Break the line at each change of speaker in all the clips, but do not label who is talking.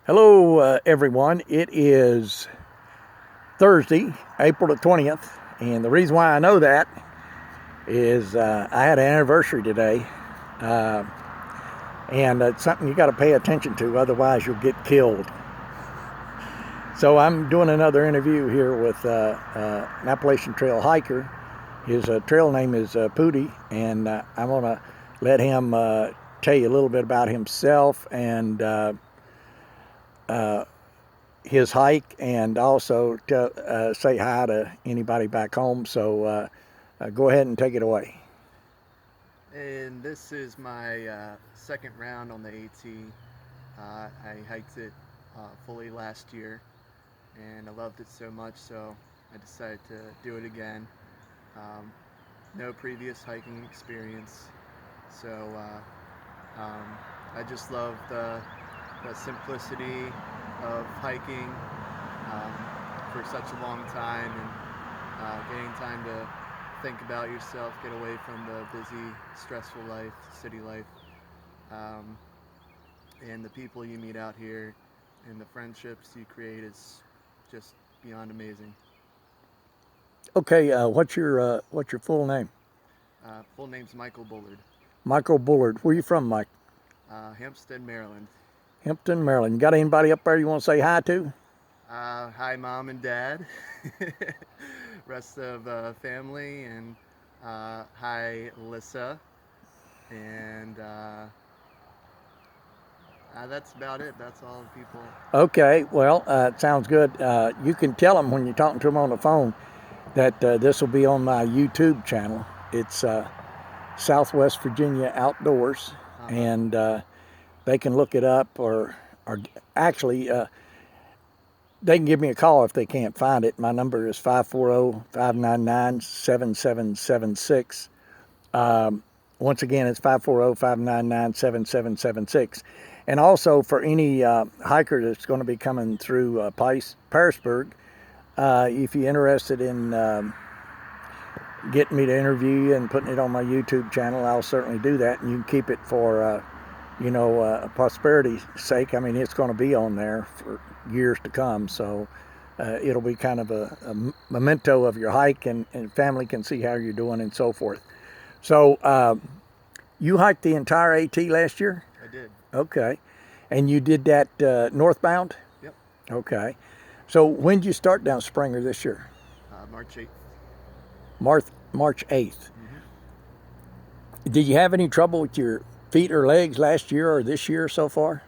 Hello, everyone. It is Thursday, April the 20th, and the reason why I know that is I had an anniversary today, and it's something you got to pay attention to, otherwise you'll get killed. So I'm doing another interview here with an Appalachian Trail hiker. His trail name is Pooty, and I'm going to let him tell you a little bit about himself and his hike, and also to say hi to anybody back home. So go ahead and take it away.
And this is my second round on the AT. I hiked it fully last year, and I loved it so much, so I decided to do it again. No previous hiking experience, so I just love the simplicity of hiking for such a long time, and getting time to think about yourself, get away from the busy, stressful life, city life, and the people you meet out here and the friendships you create is just beyond amazing.
Okay, what's your full name?
Full name's Michael Bullard.
Michael Bullard. Where you from, Mike?
Hempstead, Maryland.
Hampton, Maryland. You got anybody up there you want to say hi to?
Hi, Mom and Dad. Rest of family, and hi, Alyssa. And that's about it. That's all the people.
Okay, well, it sounds good. You can tell them when you're talking to them on the phone that this will be on my YouTube channel. It's Southwest Virginia Outdoors, and they can look it up, or actually, they can give me a call if they can't find it. My number is 540-599-7776. Once again, it's 540-599-7776. And also, for any hiker that's going to be coming through Pearisburg, if you're interested in getting me to interview you and putting it on my YouTube channel, I'll certainly do that. And you can keep it for, posperity's sake. I mean, it's going to be on there for years to come. So it'll be kind of a memento of your hike, and family can see how you're doing and so forth. So you hiked the entire AT last year?
I did.
Okay. And you did that northbound?
Yep.
Okay. So when did you start down Springer this year?
March 8th.
March 8th. Mm-hmm. Did you have any trouble with your feet or legs last year or this year so far?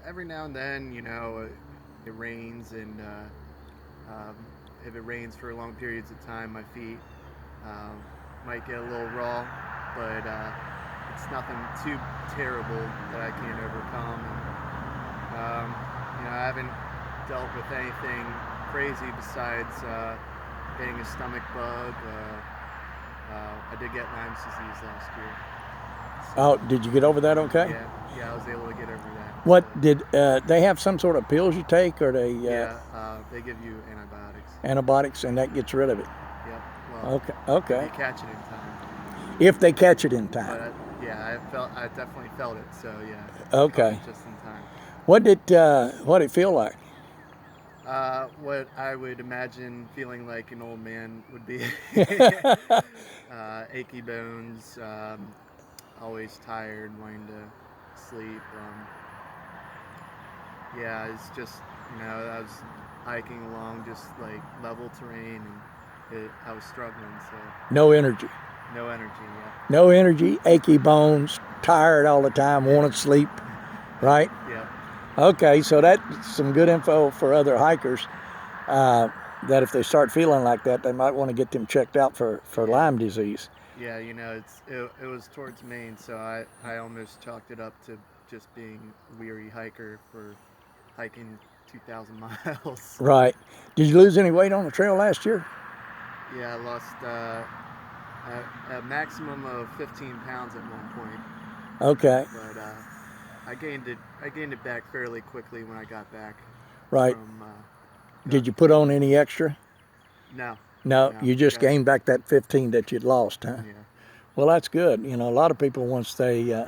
Every now and then, it rains, and if it rains for long periods of time, my feet might get a little raw, but it's nothing too terrible that I can't overcome. And, I haven't dealt with anything crazy besides getting a stomach bug. I did get Lyme disease last year. So,
oh, did you get over that okay?
Yeah, I was able to get over that.
What did they have some sort of pills you take, or they?
They give you antibiotics.
Antibiotics, and that gets rid of it.
Yep. Well,
Okay.
If you catch it in time.
If they catch it in time.
But I definitely felt it. So yeah.
Okay.
Just in time.
What did it feel like?
What I would imagine feeling like an old man would be. Achy bones, always tired, wanting to sleep. It's just, I was hiking along just like level terrain, and I was struggling, so.
No energy.
No energy, yeah.
No energy, achy bones, tired all the time, want to sleep, right?
Yeah.
Okay, so that's some good info for other hikers, that if they start feeling like that, they might want to get them checked out for Lyme disease.
Yeah, it was towards Maine, so I almost chalked it up to just being a weary hiker for hiking 2,000 miles.
Right. Did you lose any weight on the trail last year?
Yeah, I lost a maximum of 15 pounds at one point.
Okay.
But I gained it back fairly quickly when I got back.
Right. Did you put on any extra?
No.
No, you just gained back that 15 that you'd lost, huh?
Yeah.
Well, that's good. A lot of people, once they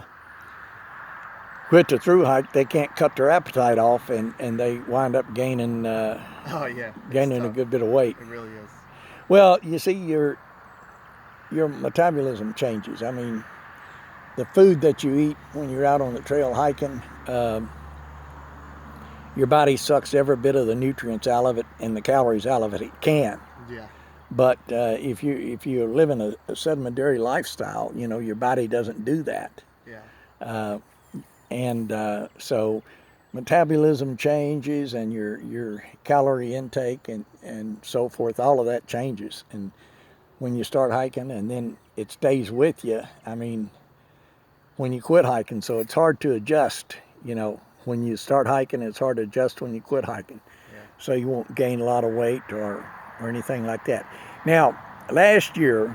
with the through hike, they can't cut their appetite off, and they wind up gaining
Oh yeah, it's
gaining a
tough.
good bit of weight.
It really is.
Well, you see, your metabolism changes. I mean, the food that you eat when you're out on the trail hiking, your body sucks every bit of the nutrients out of it and the calories out of it it can.
Yeah.
But if you're living a sedentary lifestyle, you know your body doesn't do that,
Yeah.
and so metabolism changes and your calorie intake and so forth. All of that changes, and when you start hiking, and then it stays with you. I mean, when you quit hiking, so it's hard to adjust. You know, when you start hiking, it's hard to adjust when you quit hiking.
Yeah.
So you won't gain a lot of weight or anything like that. Now, last year,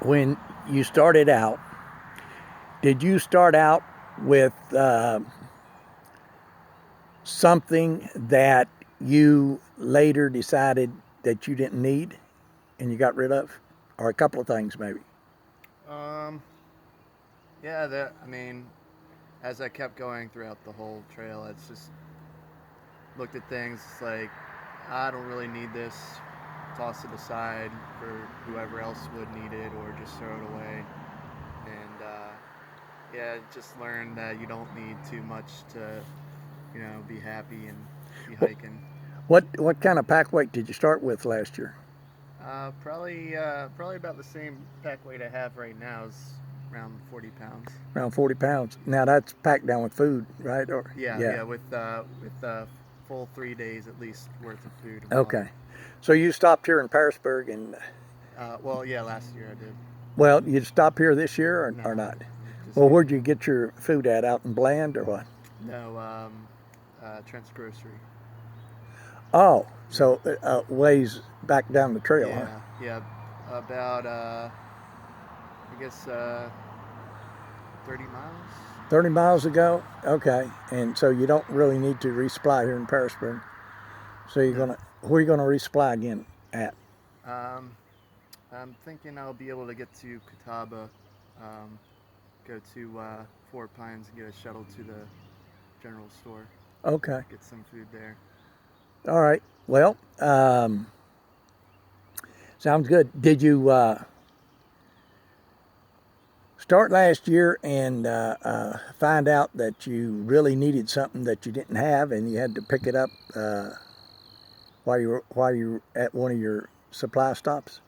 when you started out, did you start out with something that you later decided that you didn't need and you got rid of, or a couple of things maybe?
Um. Yeah. That. I mean, as I kept going throughout the whole trail, it's just looked at things like I don't really need this. Toss it aside for whoever else would need it, or just throw it away. And yeah, just learned that you don't need too much to, be happy and be hiking.
What kind of pack weight did you start with last year?
Probably about the same pack weight I have right now is around 40 pounds.
Around 40 pounds. Now that's packed down with food, right? Or
Yeah, with full 3 days at least worth of food and water.
Okay. So you stopped here in Pearisburg, and
Well, yeah, last year I did.
well, you stop here this year or
No,
not?
just
Well, where'd you get your food at? Out in Bland or what?
no, Trent's Grocery.
Oh, so ways back down the trail, huh?
Yeah, about I guess 30 miles.
30 miles ago? Okay. And so you don't really need to resupply here in Pearisburg. So you're
No.
gonna where are you gonna resupply again at?
Um, I'm thinking I'll be able to get to Catawba, go to Four Pines and get a shuttle to the general store,
Okay.
get some food there.
All right. Well, sounds good. Did you start last year and find out that you really needed something that you didn't have, and you had to pick it up while you were at one of your supply stops?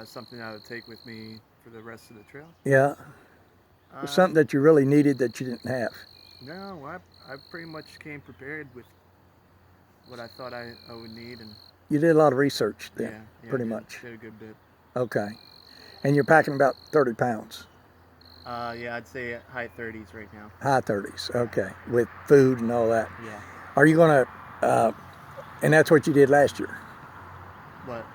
Something I would take with me for the rest of the trail.
Yeah, something
Um,
that you really needed that you didn't have.
no, I pretty much came prepared with what I thought I would need, and
You did a lot of research then,
I
pretty much.
did a good bit.
Okay, and you're packing about 30 pounds,
Yeah, I'd say high 30s right now.
high 30s. Okay, with food and all that.
Yeah.
Are you gonna? And that's what you did last year.
But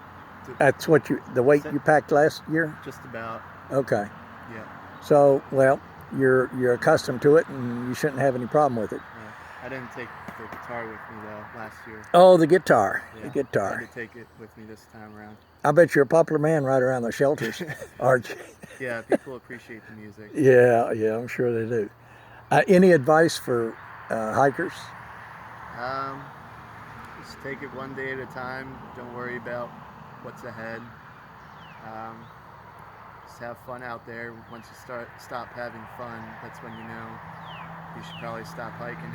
That's what the weight you packed last year.
just about.
Okay.
Yeah.
So, well, you're accustomed to it, and you shouldn't have any problem with it.
Yeah. I didn't take the guitar with me though last year.
Oh, the guitar.
Yeah.
The
I
guitar.
had to take it with me this time around.
I bet you're a popular man right around the shelters, aren't you?
Yeah, people appreciate the music.
Yeah, I'm sure they do. Any advice for hikers?
Um, just take it one day at a time. Don't worry about what's ahead. Um, just have fun out there. Once you stop having fun, that's when you know you should probably stop hiking.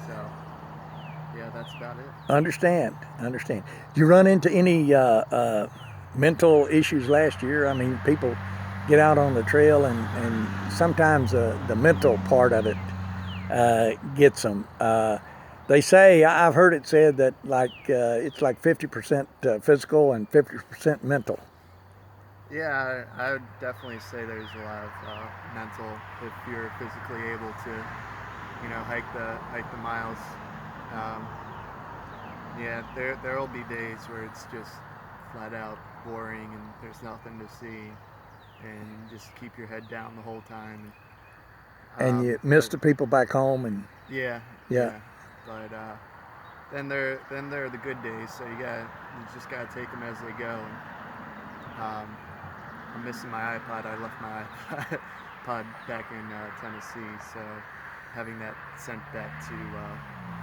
So, yeah, that's about it.
Understand. Did you run into any mental issues last year? I mean, people get out on the trail, and sometimes the mental part of it gets them. They say, I've heard it said that it's like 50% physical and 50% mental.
Yeah, I would definitely say there's a lot of mental if you're physically able to, hike the miles. Um, yeah, there'll be days where it's just flat out boring and there's nothing to see, and you just keep your head down the whole time.
And you miss the people back home, and
Yeah.
yeah.
But then there are the good days, so you just gotta take them as they go. And, I'm missing my iPod. I left my iPod iPod back in Tennessee, so having that sent back to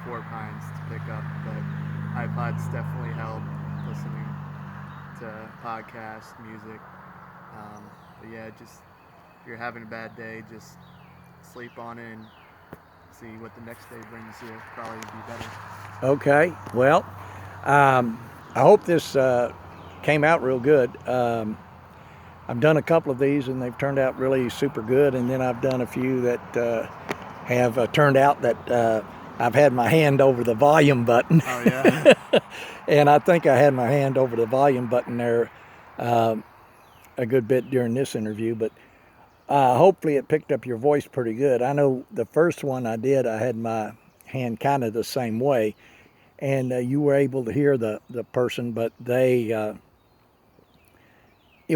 Four Pines to pick up. But iPods definitely help listening to podcasts, music. But yeah, just if you're having a bad day, just sleep on it and see what the next day brings you. Probably be better.
Okay. Well, I hope this came out real good. I've done a couple of these and they've turned out really super good. And then I've done a few that have turned out that I've had my hand over the volume button.
Oh yeah.
And I think I had my hand over the volume button there a good bit during this interview. But hopefully it picked up your voice pretty good. I know the first one I did, I had my hand kind of the same way. And you were able to hear the person, but it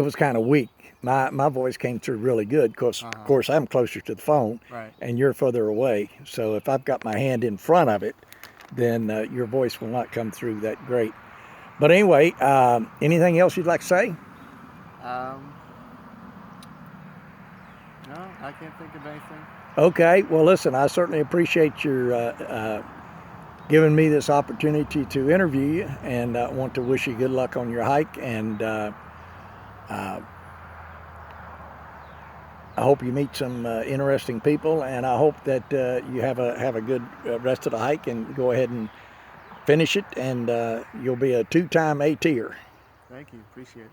was kind of weak. My voice came through really good because, of course, I'm closer to the phone,
Right.
and you're further away. So if I've got my hand in front of it, then your voice will not come through that great. But anyway, anything else you'd like to say?
No, I can't think of anything.
Okay. Well, listen, I certainly appreciate your giving me this opportunity to interview you, and I want to wish you good luck on your hike. And I hope you meet some interesting people, and I hope that you have a good rest of the hike and go ahead and finish it, and you'll be a 2-time ATer.
Thank you. Appreciate it.